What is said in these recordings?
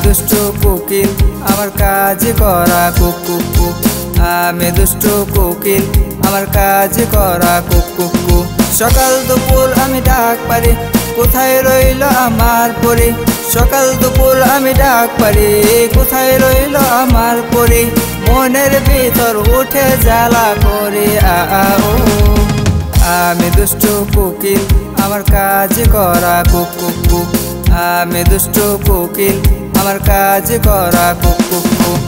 দুষ্টু কোকিল আমার কাজ করা কুক কুক কুক। আমি দুষ্টু কোকিল আমার কাজ করা কুক কুক কুক। সকাল দুপুর আমি ডাক পারি, কোথায় রইল আমার পরি। সকাল দুপুর আমি ডাক পারি, কোথায় রইল আমার পরি। মনের ভিতর উঠে জ্বালা করে আ ও। আমি দুষ্টু কোকিল আমার কাজ করা কুক কুক কুক। আমি দুষ্টু কোকিল আমার কাজ করা কুক কুক কুক।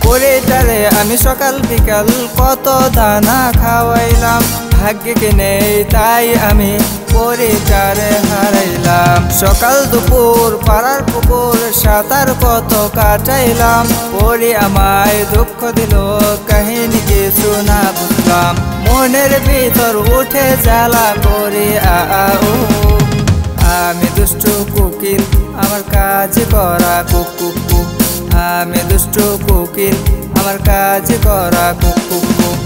পরিটারে আমি সকাল বিকাল কত দানা খাওয়াইলাম। ভাগ্যকে নেই তাই আমি পরিটারে হারাইলাম। সকাল দুপুর পাড়ার পুকুর সাঁতার কত কাটাইলাম। পরি আমায় দুঃখ দিল, কাহিনী কিছু না বুঝলাম। মনের ভিতর উঠে জ্বালা করে আ ও। আমি দুষ্টু কোকিল আমার কাজ করা কুক কুক কুক। আমি দুষ্টু কোকিল আমার কাজ করা কুক কুক কুক।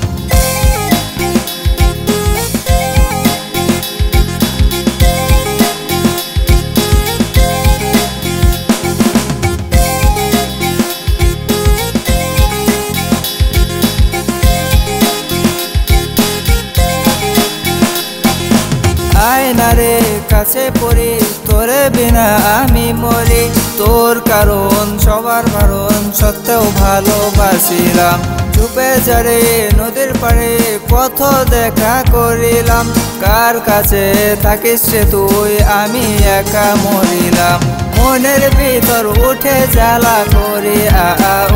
আয়নারে কাছে পড়ি, তোরে বিনা আমি মরি। তোর কারণ সবার বারণ সত্ত্বেও ভালোবাসিলাম। চুপে যারে নদীর পাড়ে পথ দেখা করিলাম। কার কাছে থাকিস রে তুই, আমি একা মরিলাম। মনের ভিতর উঠে জ্বালা করে আ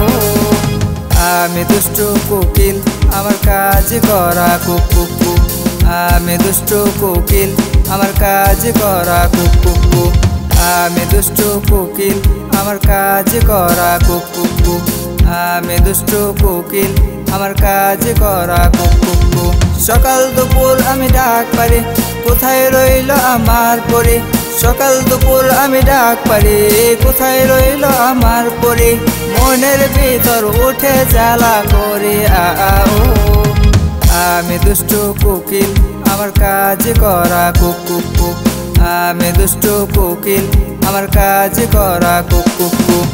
ও। আমি দুষ্টু কোকিল আমার কাজ করা কুক কুক কুক। আমি দুষ্টু কোকিল আমার কাজ করা কুক কুক কুক। আমি দুষ্টু কোকিল আমার কাজ করা কুক কুক কুক। আমি দুষ্টু কোকিল আমার কাজ করা কুক কুক কুক। সকাল দুপুর আমি ডাক পারি, কোথায় রইল আমার পরি। সকাল দুপুর আমি ডাক পারি, কোথায় রইল আমার পরি। মনের ভিতর উঠে জ্বালা করে আ ও। আমি দুষ্টু কোকিল আমার কাজ করা কুক কুক কুক। আমি দুষ্টু কোকিল আমার কাজ করা কুক কুক কুক।